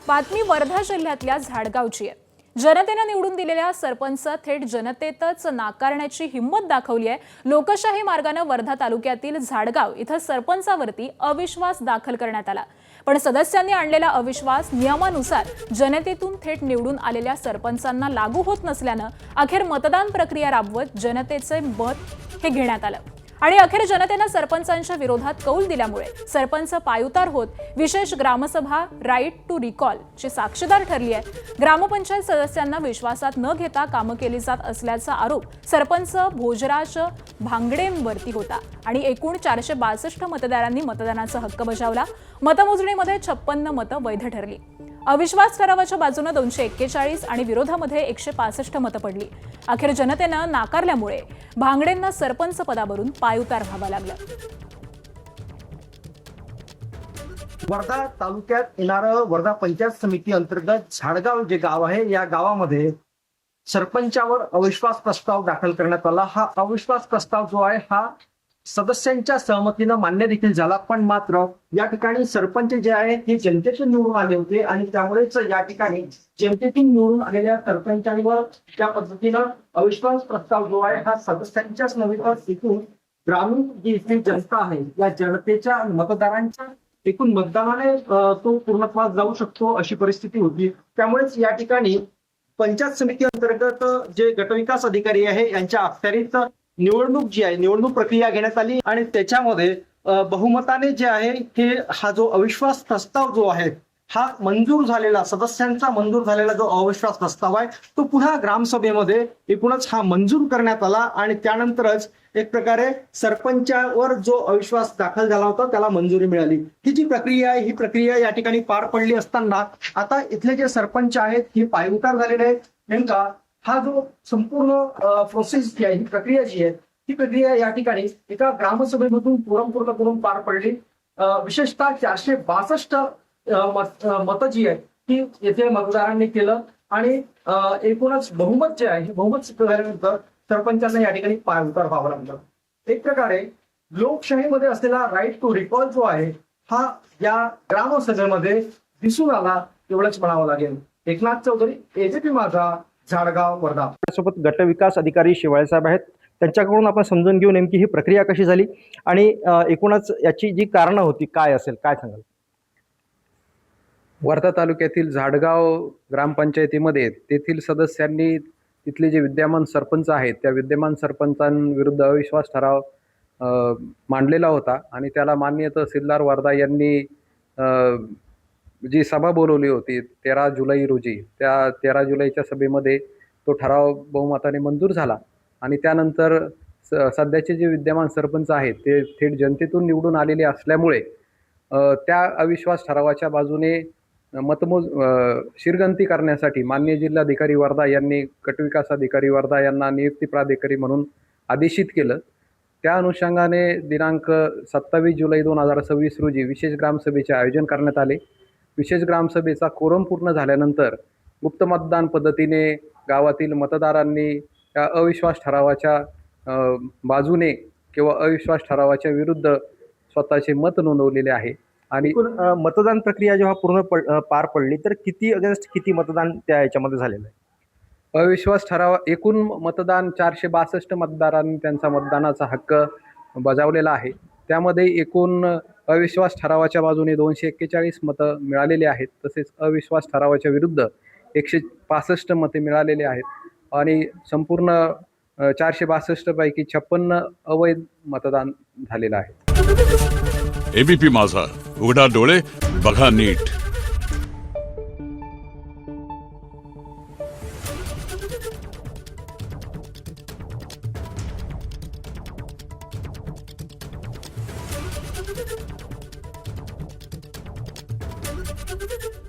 बातमी वर्धा जिल्ह्यातल्या झाडगावची आहे। जनतेने निवडून दिलेल्या सरपंच थेट जनतेतच नाकारण्याची हिंमत दाखवली आहे। लोकशाही मार्गाने वर्धा तालुक्यातील झाडगाव इथं सरपंचावरती अविश्वास दाखल करण्यात आला, पण सदस्यांनी आणलेला अविश्वास नियमानुसार जनतेतून थेट निवडून आलेल्या सरपंचांना लागू होत नसल्याने अखेर मतदान प्रक्रिया राबवत जनतेचे मत हे घेण्यात आलं आणि अखेर जनतेने सरपंचांच्या विरोधात कौल दिल्यामुळे सरपंच पायउतार होत विशेष ग्रामसभा राईट टू रिकॉल ची साक्षीदार ठरली आहे। ग्रामपंचायत सदस्यांना विश्वासात न घेता कामे केली जात असल्याचा आरोप सरपंच भोजराज भांगडेंवरती होता आणि एकूण 462 मतदारांनी मतदानाचा हक्क बजावला। मतमोजणीमध्ये 56 मतं वैध ठरली। अविश्वास ठरावाच्या बाजूने 241 आणि विरोधामध्ये 165 मतं पडली। अखेर जनतेने नाकारल्यामुळे भांगडेंना सरपंच पदावरून पायउतार व्हावं लागलं। वर्धा तालुक्यात येणारं वर्धा पंचायत समिती अंतर्गत झाडगाव जे गाव आहे, या गावामध्ये सरपंचावर अविश्वास प्रस्ताव दाखल करण्यात आला। हा अविश्वास प्रस्ताव जो आहे हा सदस्यांच्या सहमतीने मान्य देखील झाला, पण मात्र या ठिकाणी सरपंच जे आहे ते जनतेतून निवडून आले होते आणि त्यामुळेच या ठिकाणी जनतेतून निवडून आलेल्या सरपंचांवर त्या पद्धतीनं अविश्वास प्रस्ताव जो आहे हा सदस्यांच्याच नव्हे तर एकूण ग्रामीण जी इथली जनता आहे या जनतेच्या मतदारांच्या एकूण मतदानाने तो पूर्णत्वास जाऊ शकतो अशी परिस्थिती होती। त्यामुळेच या ठिकाणी पंचायत समिती अंतर्गत जे गटविकास अधिकारी आहे यांच्या अखत्यारीत निवडणूक जी आहे निवडणूक प्रक्रिया घेण्यात आली आणि त्याच्यामध्ये बहुमताने जे आहे हे हा जो अविश्वास प्रस्ताव जो आहे हा मंजूर झालेला सदस्यांचा मंजूर झालेला जो अविश्वास प्रस्ताव आहे तो पुन्हा ग्रामसभेमध्ये एकूणच हा मंजूर करण्यात आला आणि त्यानंतरच एक प्रकारे सरपंचावर जो अविश्वास दाखल झाला होता त्याला मंजुरी मिळाली। ही जी प्रक्रिया आहे ही प्रक्रिया या ठिकाणी पार पडली असताना आता इथले जे सरपंच आहेत हे पायउतार झालेले आहेत। नेमका हा जो संपूर्ण प्रोसेस जी आहे ही प्रक्रिया जी आहे ही प्रक्रिया या ठिकाणी एका ग्रामसभेमधून पूर्ण करून पार पडली। विशेषतः 462 मतं जी आहे ती येथे मतदारांनी केलं आणि एकूणच बहुमत जे आहे बहुमत सिद्ध झाल्यानंतर सरपंचांना या ठिकाणी पायउतार व्हावं लागलं। एक प्रकारे लोकशाहीमध्ये असलेला राईट टू रिकॉल जो आहे हा या ग्रामसभेमध्ये दिसून आला एवढंच म्हणावं लागेल। एकनाथ चौधरी, एबीपी माझा, झाडगाव, वर्धा। सोबत गटविकास अधिकारी शिवाळे साहेब आहेत, त्यांच्याकडून आपण समजून घेऊ नेमकी ही प्रक्रिया कशी झाली आणि एकूणच याची जी कारणं होती काय असेल, काय सांगाल? वर्धा तालुक्यातील झाडगाव ग्रामपंचायतीमध्ये तेथील सदस्यांनी तिथले जे विद्यमान सरपंच आहेत त्या विद्यमान सरपंचांविरुद्ध अविश्वास ठराव मांडलेला होता आणि त्याला माननीय तहसीलदार वर्धा यांनी जी सभा बोलवली होती 13 जुलै रोजी, त्या 13 जुलैच्या सभेमध्ये तो ठराव बहुमताने मंजूर झाला आणि त्यानंतर सध्याचे जे विद्यमान सरपंच आहेत ते थेट जनतेतून निवडून आलेले असल्यामुळे त्या अविश्वास ठरावाच्या बाजूने शिरगंती करण्यासाठी माननीय जिल्हाधिकारी वर्धा यांनी गटविकास अधिकारी वर्धा यांना नियुक्ती प्राधिकारी म्हणून आदेशित केलं। त्या अनुषंगाने दिनांक 27 जुलै 2026 रोजी विशेष ग्रामसभेचे आयोजन करण्यात आले। विशेष ग्रामसभेचा कोरम पूर्ण झाल्यानंतर गुप्त मतदान पद्धतीने गावातील मतदारांनी त्या अविश्वास ठरावाच्या बाजूने किंवा अविश्वास ठरावाच्या विरुद्ध स्वतःचे मत नोंदवलेले आहे आणि मतदान प्रक्रिया जेव्हा पूर्ण पार पडली तर किती अगेन्स्ट किती मतदान त्या याच्यामध्ये झालेलं आहे? अविश्वास ठराव एकूण मतदान 462 मतदारांनी त्यांचा मतदानाचा हक्क बजावलेला आहे। त्यामध्ये एकूण अविश्वास ठरावाच्या बाजूने 241 मतं मिळालेली आहेत, तसेच अविश्वास ठरावाच्या विरुद्ध 165 मते मिळालेले आहेत आणि संपूर्ण 462 पैकी 56 अवैध मतदान झालेलं आहे। एबीपी माझा, उघडा डोळे बघा नीट। Thank you.